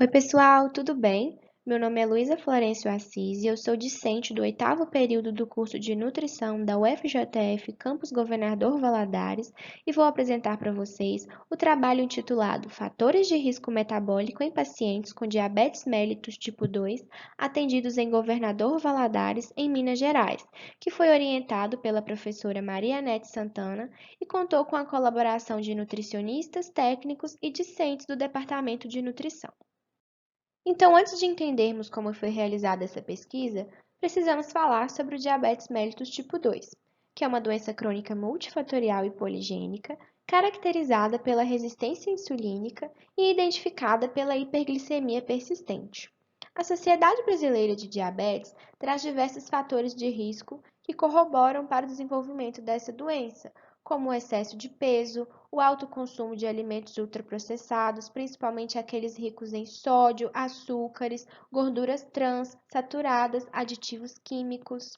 Oi, pessoal, tudo bem? Meu nome é Luísa Florencio Assis e eu sou discente do oitavo período do curso de Nutrição da UFJF Campus Governador Valadares e vou apresentar para vocês o trabalho intitulado Fatores de Risco Metabólico em Pacientes com Diabetes Mellitus Tipo 2 atendidos em Governador Valadares, em Minas Gerais, que foi orientado pela professora Maria Anete Santana e contou com a colaboração de nutricionistas, técnicos e discentes do Departamento de Nutrição. Então, antes de entendermos como foi realizada essa pesquisa, precisamos falar sobre o diabetes mellitus tipo 2, que é uma doença crônica multifatorial e poligênica, caracterizada pela resistência insulínica e identificada pela hiperglicemia persistente. A Sociedade Brasileira de Diabetes traz diversos fatores de risco que corroboram para o desenvolvimento dessa doença, como o excesso de peso, o alto consumo de alimentos ultraprocessados, principalmente aqueles ricos em sódio, açúcares, gorduras trans, saturadas, aditivos químicos.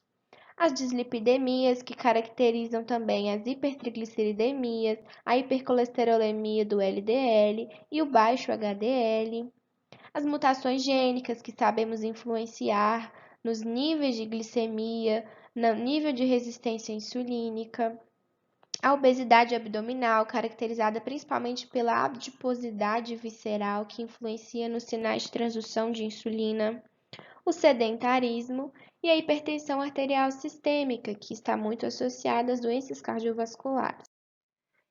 As dislipidemias, que caracterizam também as hipertrigliceridemias, a hipercolesterolemia do LDL e o baixo HDL. As mutações gênicas, que sabemos influenciar nos níveis de glicemia, no nível de resistência insulínica. A obesidade abdominal, caracterizada principalmente pela adiposidade visceral, que influencia nos sinais de transdução de insulina, o sedentarismo e a hipertensão arterial sistêmica, que está muito associada às doenças cardiovasculares.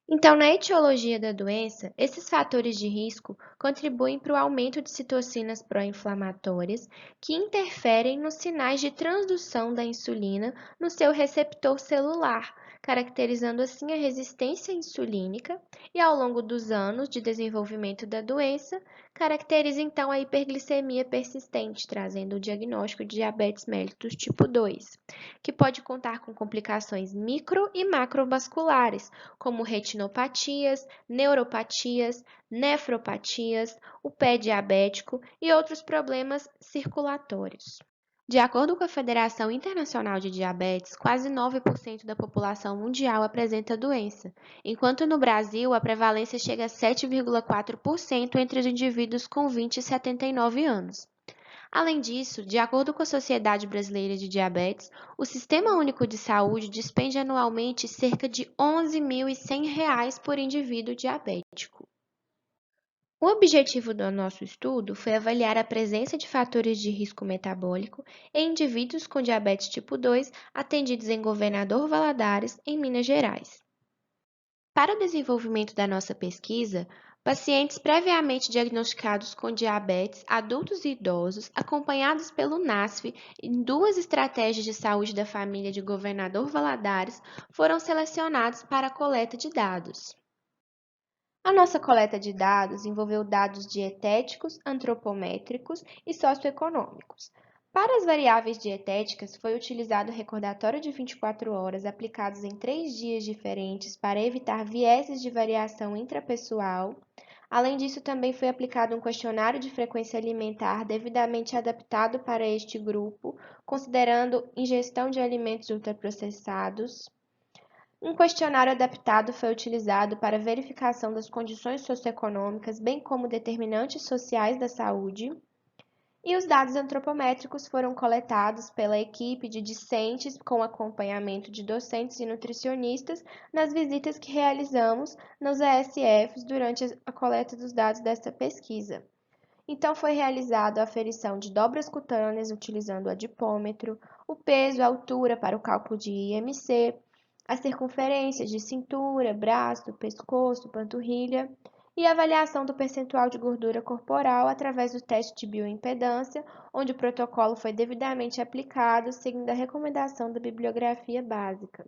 Então, na etiologia da doença, esses fatores de risco contribuem para o aumento de citocinas pró-inflamatórias, que interferem nos sinais de transdução da insulina no seu receptor celular, caracterizando assim a resistência insulínica, e ao longo dos anos de desenvolvimento da doença, caracteriza então a hiperglicemia persistente, trazendo o diagnóstico de diabetes mellitus tipo 2, que pode contar com complicações micro e macrovasculares, como retinopatias, neuropatias, nefropatias, o pé diabético e outros problemas circulatórios. De acordo com a Federação Internacional de Diabetes, quase 9% da população mundial apresenta a doença, enquanto no Brasil a prevalência chega a 7,4% entre os indivíduos com 20 e 79 anos. Além disso, de acordo com a Sociedade Brasileira de Diabetes, o Sistema Único de Saúde despende anualmente cerca de R$ 11.100 por indivíduo diabético. O objetivo do nosso estudo foi avaliar a presença de fatores de risco metabólico em indivíduos com diabetes tipo 2 atendidos em Governador Valadares, em Minas Gerais. Para o desenvolvimento da nossa pesquisa, pacientes previamente diagnosticados com diabetes, adultos e idosos, acompanhados pelo NASF em duas estratégias de saúde da família de Governador Valadares, foram selecionados para a coleta de dados. A nossa coleta de dados envolveu dados dietéticos, antropométricos e socioeconômicos. Para as variáveis dietéticas, foi utilizado o recordatório de 24 horas aplicados em 3 dias diferentes para evitar vieses de variação intrapessoal. Além disso, também foi aplicado um questionário de frequência alimentar devidamente adaptado para este grupo, considerando ingestão de alimentos ultraprocessados. Um questionário adaptado foi utilizado para verificação das condições socioeconômicas, bem como determinantes sociais da saúde, e os dados antropométricos foram coletados pela equipe de discentes com acompanhamento de docentes e nutricionistas nas visitas que realizamos nos ESFs durante a coleta dos dados desta pesquisa. Então, foi realizada a aferição de dobras cutâneas utilizando o adipômetro, o peso e a altura para o cálculo de IMC, as circunferências de cintura, braço, pescoço, panturrilha e a avaliação do percentual de gordura corporal através do teste de bioimpedância, onde o protocolo foi devidamente aplicado, seguindo a recomendação da bibliografia básica.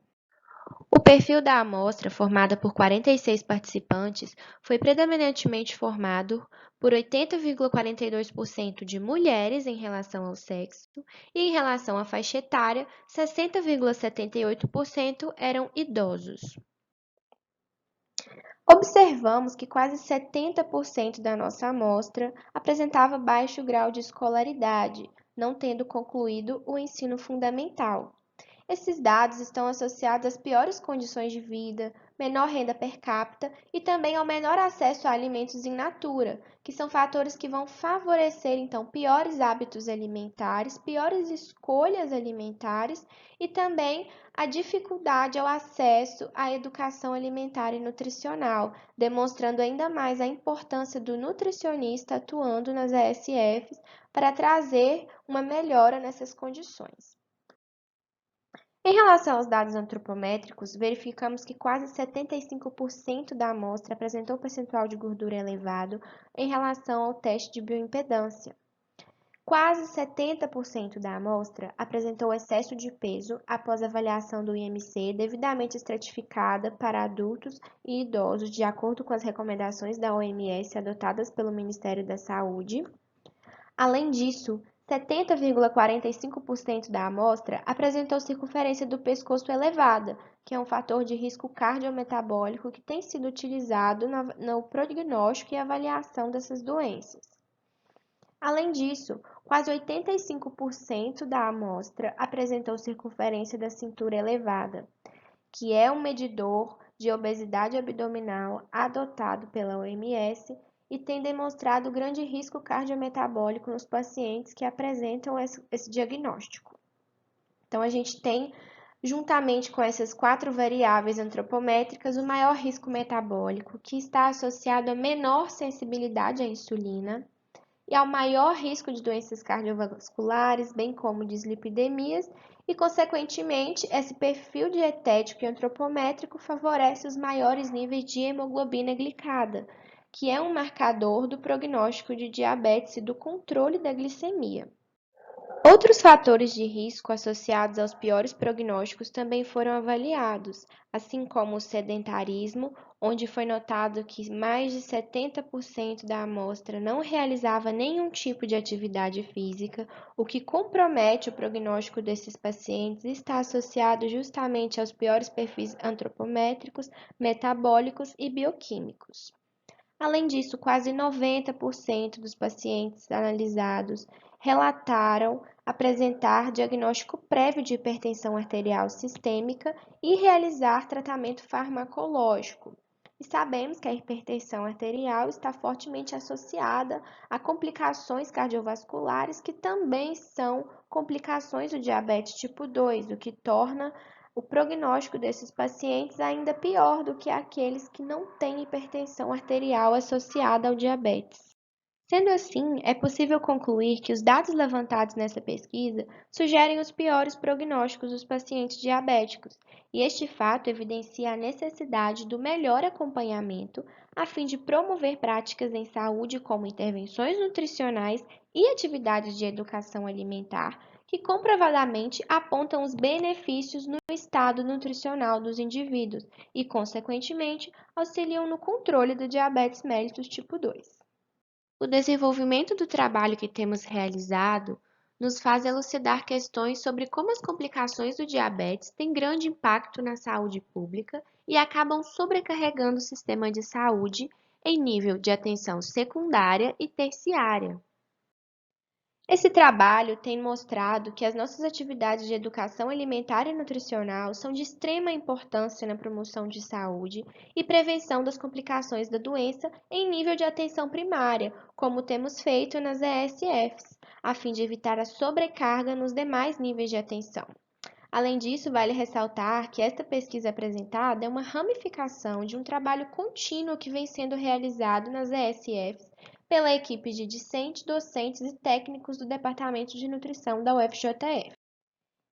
O perfil da amostra, formada por 46 participantes, foi predominantemente formado por 80,42% de mulheres em relação ao sexo e, em relação à faixa etária, 60,78% eram idosos. Observamos que quase 70% da nossa amostra apresentava baixo grau de escolaridade, não tendo concluído o ensino fundamental. Esses dados estão associados às piores condições de vida, menor renda per capita e também ao menor acesso a alimentos in natura, que são fatores que vão favorecer, então, piores hábitos alimentares, piores escolhas alimentares e também a dificuldade ao acesso à educação alimentar e nutricional, demonstrando ainda mais a importância do nutricionista atuando nas ESFs para trazer uma melhora nessas condições. Em relação aos dados antropométricos, verificamos que quase 75% da amostra apresentou percentual de gordura elevado em relação ao teste de bioimpedância. Quase 70% da amostra apresentou excesso de peso após avaliação do IMC devidamente estratificada para adultos e idosos, de acordo com as recomendações da OMS adotadas pelo Ministério da Saúde. Além disso, 70,45% da amostra apresentou circunferência do pescoço elevada, que é um fator de risco cardiometabólico que tem sido utilizado no prognóstico e avaliação dessas doenças. Além disso, quase 85% da amostra apresentou circunferência da cintura elevada, que é um medidor de obesidade abdominal adotado pela OMS e tem demonstrado grande risco cardiometabólico nos pacientes que apresentam esse diagnóstico. Então, a gente tem, juntamente com essas 4 variáveis antropométricas, o maior risco metabólico, que está associado a menor sensibilidade à insulina e ao maior risco de doenças cardiovasculares, bem como dislipidemias, e, consequentemente, esse perfil dietético e antropométrico favorece os maiores níveis de hemoglobina glicada, que é um marcador do prognóstico de diabetes e do controle da glicemia. Outros fatores de risco associados aos piores prognósticos também foram avaliados, assim como o sedentarismo, onde foi notado que mais de 70% da amostra não realizava nenhum tipo de atividade física, o que compromete o prognóstico desses pacientes e está associado justamente aos piores perfis antropométricos, metabólicos e bioquímicos. Além disso, quase 90% dos pacientes analisados relataram apresentar diagnóstico prévio de hipertensão arterial sistêmica e realizar tratamento farmacológico. E sabemos que a hipertensão arterial está fortemente associada a complicações cardiovasculares que também são complicações do diabetes tipo 2, o que torna o prognóstico desses pacientes ainda pior do que aqueles que não têm hipertensão arterial associada ao diabetes. Sendo assim, é possível concluir que os dados levantados nessa pesquisa sugerem os piores prognósticos dos pacientes diabéticos, e este fato evidencia a necessidade do melhor acompanhamento a fim de promover práticas em saúde como intervenções nutricionais e atividades de educação alimentar que comprovadamente apontam os benefícios no estado nutricional dos indivíduos e, consequentemente, auxiliam no controle do diabetes mellitus tipo 2. O desenvolvimento do trabalho que temos realizado nos faz elucidar questões sobre como as complicações do diabetes têm grande impacto na saúde pública e acabam sobrecarregando o sistema de saúde em nível de atenção secundária e terciária. Esse trabalho tem mostrado que as nossas atividades de educação alimentar e nutricional são de extrema importância na promoção de saúde e prevenção das complicações da doença em nível de atenção primária, como temos feito nas ESFs, a fim de evitar a sobrecarga nos demais níveis de atenção. Além disso, vale ressaltar que esta pesquisa apresentada é uma ramificação de um trabalho contínuo que vem sendo realizado nas ESFs pela equipe de discentes, docentes e técnicos do Departamento de Nutrição da UFJF.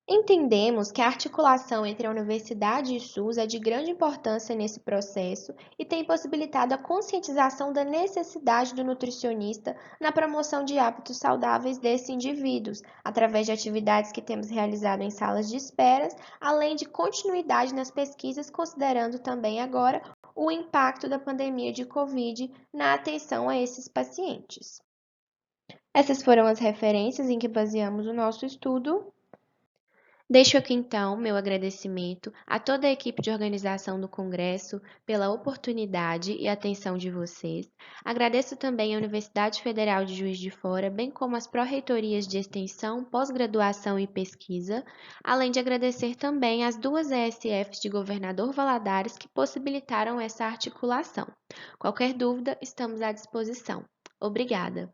Entendemos que a articulação entre a universidade e o SUS é de grande importância nesse processo e tem possibilitado a conscientização da necessidade do nutricionista na promoção de hábitos saudáveis desses indivíduos, através de atividades que temos realizado em salas de esperas, além de continuidade nas pesquisas, considerando também agora o impacto da pandemia de Covid na atenção a esses pacientes. Essas foram as referências em que baseamos o nosso estudo. Deixo aqui então meu agradecimento a toda a equipe de organização do Congresso pela oportunidade e atenção de vocês. Agradeço também à Universidade Federal de Juiz de Fora, bem como as pró-reitorias de extensão, pós-graduação e pesquisa, além de agradecer também às duas ESFs de Governador Valadares que possibilitaram essa articulação. Qualquer dúvida, estamos à disposição. Obrigada.